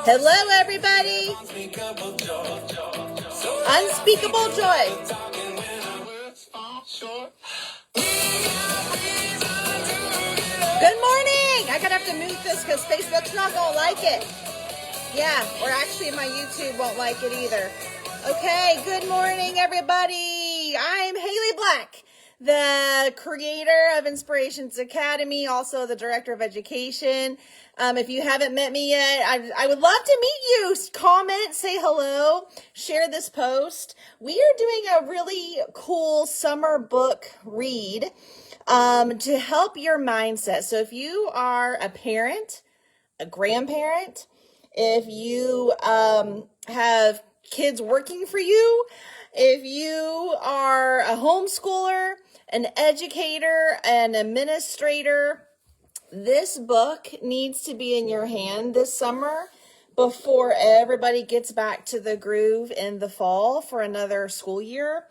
Hello, everybody. Unspeakable joy. Good morning. I gotta have to mute this because Facebook's not gonna like it. Yeah, or actually my YouTube won't like it either. Okay, good morning, everybody. I'm Haley Black, the creator of Inspirations Academy, also the director of education. If you haven't met me yet, I would love to meet you. Comment, say hello, share this post. We are doing a really cool summer book read to help your mindset. So if you are a parent, a grandparent, if you have kids working for you, if you are a homeschooler, an educator, an administrator, this book needs to be in your hand this summer before everybody gets back to the groove in the fall for another school year.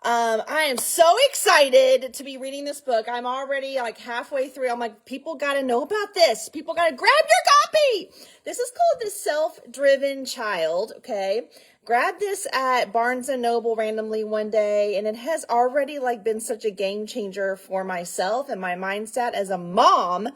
I am so excited to be reading this book. I'm already like halfway through. I'm like, people got to know about this. People got to grab your copy. This is called The Self-Driven Child. Okay. Grab this at Barnes & Noble randomly one day. And it has already like been such a game changer for myself and my mindset as a mom.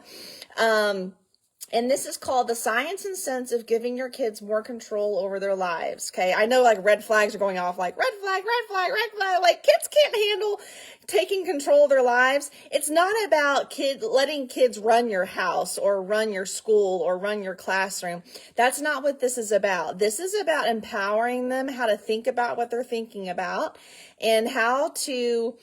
And this is called The Science and Sense of Giving Your Kids More Control Over Their Lives. Okay. I know like red flags are going off like red flag, red flag, red flag. Like kids can't handle taking control of their lives. It's not about letting kids run your house or run your school or run your classroom. That's not what this is about. This is about empowering them how to think about what they're thinking about and how to,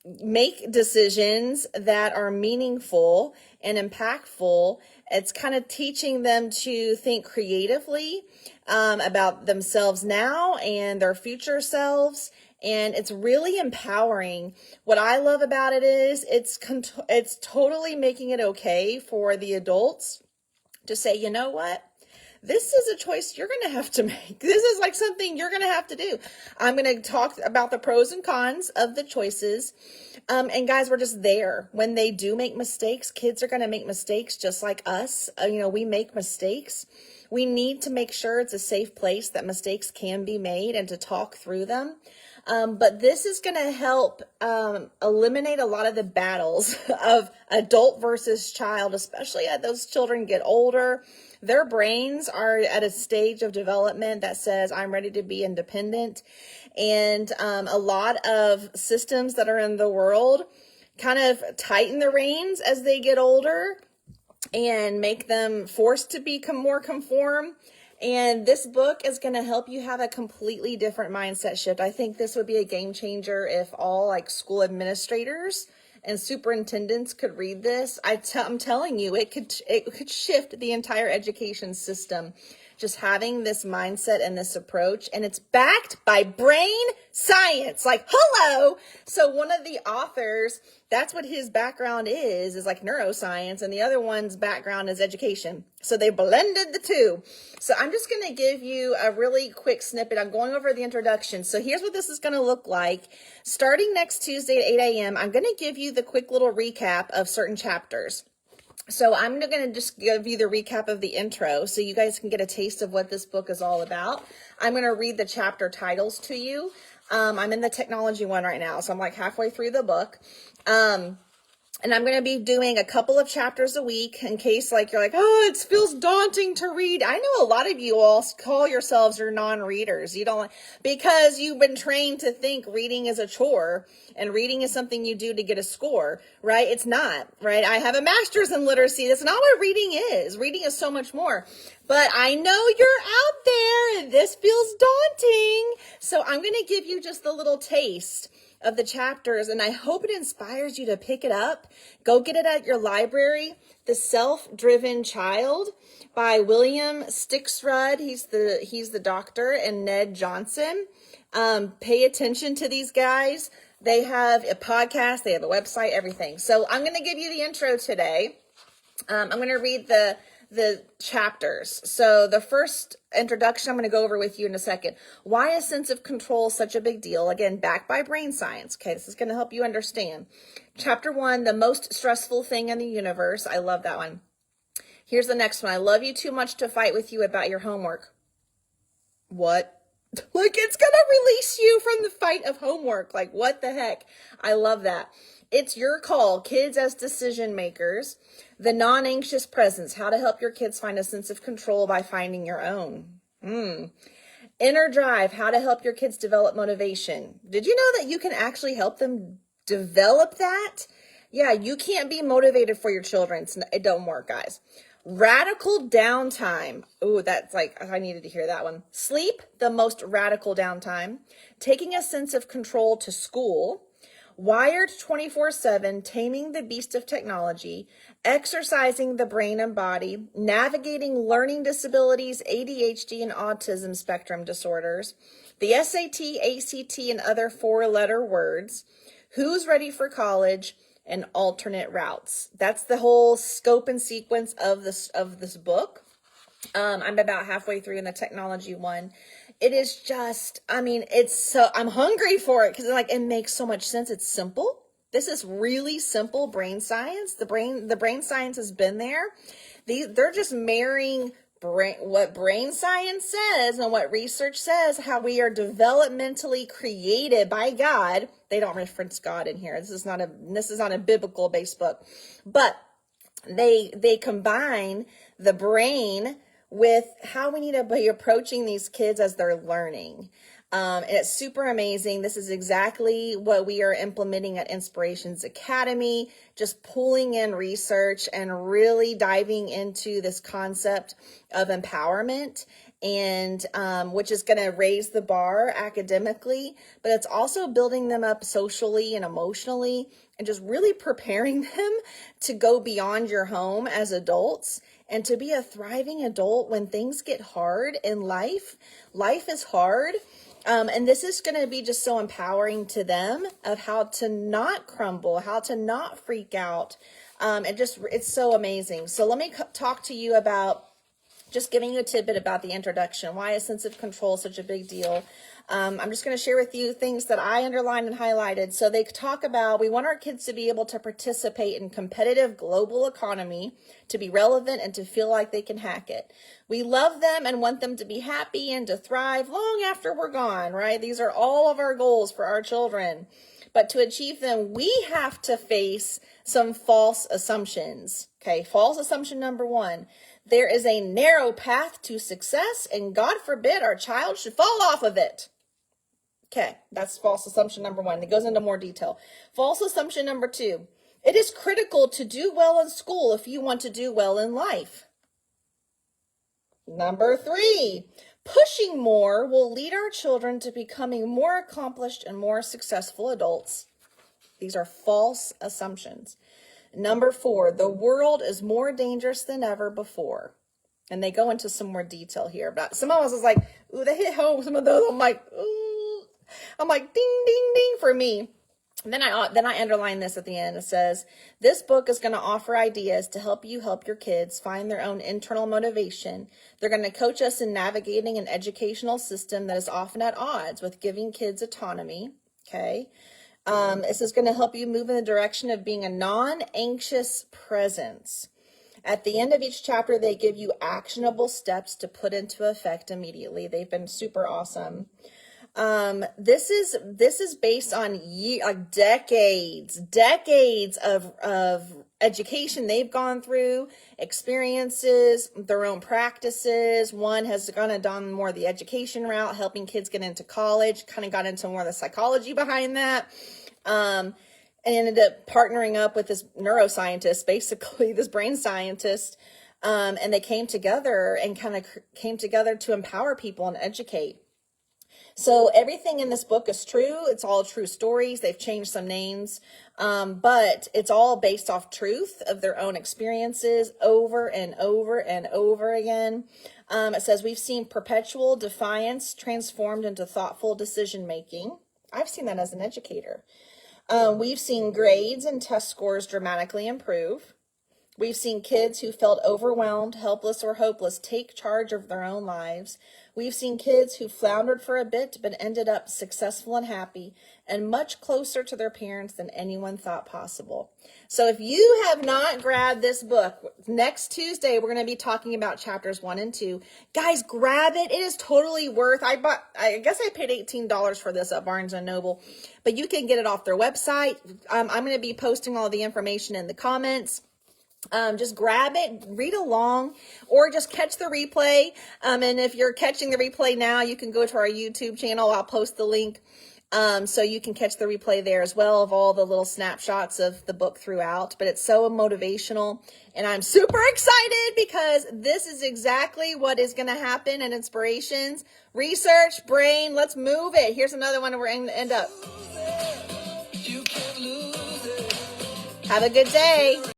make decisions that are meaningful and impactful. It's kind of teaching them to think creatively about themselves now and their future selves. And it's really empowering. What I love about it is it's totally making it okay for the adults to say, you know what? This is a choice you're going to have to make. This is like something you're going to have to do. I'm going to talk about the pros and cons of the choices. And guys, we're just there. When they do make mistakes, kids are going to make mistakes just like us. We make mistakes. We need to make sure it's a safe place that mistakes can be made and to talk through them. But this is going to help eliminate a lot of the battles of adult versus child, especially as those children get older. Their brains are at a stage of development that says, I'm ready to be independent. And a lot of systems that are in the world kind of tighten the reins as they get older and make them forced to become more conform. And this book is going to help you have a completely different mindset shift. I think this would be a game changer if all like school administrators and superintendents could read this. I'm telling you, it could shift the entire education system. Just having this mindset and this approach, and it's backed by brain science. Like, hello. So one of the authors, that's what his background is like neuroscience, and the other one's background is education. So they blended the two. So I'm just going to give you a really quick snippet. I'm going over the introduction. So here's what this is going to look like. Starting next Tuesday at 8 a.m., I'm going to give you the quick little recap of certain chapters. So I'm going to just give you the recap of the intro so you guys can get a taste of what this book is all about. I'm going to read the chapter titles to you. I'm in the technology one right now, so I'm like halfway through the book. And I'm going to be doing a couple of chapters a week in case like you're like, oh, it feels daunting to read. I know a lot of you all call yourselves your non-readers. You don't, because you've been trained to think reading is a chore and reading is something you do to get a score, right? It's not, right? I have a master's in literacy. That's not what reading is. Reading is so much more. But I know you're out there and this feels daunting. So I'm going to give you just a little taste of the chapters, and I hope it inspires you to pick it up. Go get it at your library. The Self-Driven Child by William Stixrud. He's the doctor, and Ned Johnson. Pay attention to these guys. They have a podcast, they have a website, everything. So I'm going to give you the intro today. I'm going to read the chapters. So the first introduction I'm going to go over with you in a second. Why is sense of control such a big deal? Again, backed by brain science. Okay, this is going to help you understand. Chapter 1, the most stressful thing in the universe. I love that one. Here's the next one. I love you too much to fight with you about your homework. What? Like, it's gonna release you from the fight of homework. Like, what the heck? I love that. It's your call. Kids as decision makers. The non-anxious presence. How to help your kids find a sense of control by finding your own. Inner drive. How to help your kids develop motivation. Did you know that you can actually help them develop that? Yeah, you can't be motivated for your children. It don't work, guys. Radical downtime. Oh, that's like, I needed to hear that one. Sleep, the most radical downtime. Taking a sense of control to school. Wired 24/7, taming the beast of technology. Exercising the brain and body. Navigating learning disabilities, ADHD, and autism spectrum disorders. The SAT, ACT, and other 4-letter words. Who's ready for college? And alternate routes. That's the whole scope and sequence of this book. I'm about halfway through in the technology one. It is just, I mean, I'm hungry for it because it makes so much sense. It's simple. This is really simple brain science. The brain science has been there. They're just marrying what brain science says and what research says, how we are developmentally created by God. They don't reference God in here. This is not a biblical based book, but they combine the brain with how we need to be approaching these kids as they're learning. And it's super amazing. This is exactly what we are implementing at Inspirations Academy, just pulling in research and really diving into this concept of empowerment, and which is going to raise the bar academically, but it's also building them up socially and emotionally, and just really preparing them to go beyond your home as adults and to be a thriving adult when things get hard in life. Life is hard. And this is going to be just so empowering to them of how to not crumble, how to not freak out. It's so amazing. So let me talk to you about just giving you a tidbit about the introduction. Why is sense of control such a big deal? I'm just going to share with you things that I underlined and highlighted. So they talk about, we want our kids to be able to participate in competitive global economy, to be relevant and to feel like they can hack it. We love them and want them to be happy and to thrive long after we're gone, right? These are all of our goals for our children. But to achieve them, we have to face some false assumptions. Okay, false assumption number 1. There is a narrow path to success, and God forbid our child should fall off of it. Okay, that's false assumption number 1. It goes into more detail. False assumption number 2. It is critical to do well in school if you want to do well in life. Number 3. Pushing more will lead our children to becoming more accomplished and more successful adults. These are false assumptions. Number 4, the world is more dangerous than ever before. And they go into some more detail here. But some of us is like, ooh, they hit home. Some of those, I'm like, ooh. I'm like, ding, ding, ding for me. And then I underline this at the end. It says, this book is going to offer ideas to help you help your kids find their own internal motivation. They're going to coach us in navigating an educational system that is often at odds with giving kids autonomy. Okay. This is going to help you move in the direction of being a non-anxious presence. At the end of each chapter, they give you actionable steps to put into effect immediately. They've been super awesome. This is based on decades of education they've gone through, experiences, their own practices. One has done more of the education route, helping kids get into college, kind of got into more of the psychology behind that. And ended up partnering up with this neuroscientist, basically this brain scientist. And they came together to empower people and educate. So everything in this book is true. It's all true stories. They've changed some names, but it's all based off truth of their own experiences over and over and over again. It says, we've seen perpetual defiance transformed into thoughtful decision-making. I've seen that as an educator. We've seen grades and test scores dramatically improve. We've seen kids who felt overwhelmed, helpless, or hopeless take charge of their own lives. We've seen kids who floundered for a bit but ended up successful and happy and much closer to their parents than anyone thought possible. So if you have not grabbed this book, next Tuesday we're going to be talking about chapters 1 and 2. Guys, grab it. It is totally worth. I guess I paid $18 for this at Barnes & Noble, but you can get it off their website. I'm going to be posting all the information in the comments. Just grab it, read along, or just catch the replay. And if you're catching the replay now, you can go to our YouTube channel. I'll post the link. So you can catch the replay there as well of all the little snapshots of the book throughout. But it's so motivational, and I'm super excited because this is exactly what is going to happen in Inspirations. Research, brain, let's move it. Here's another one where we're going to end up. Have a good day.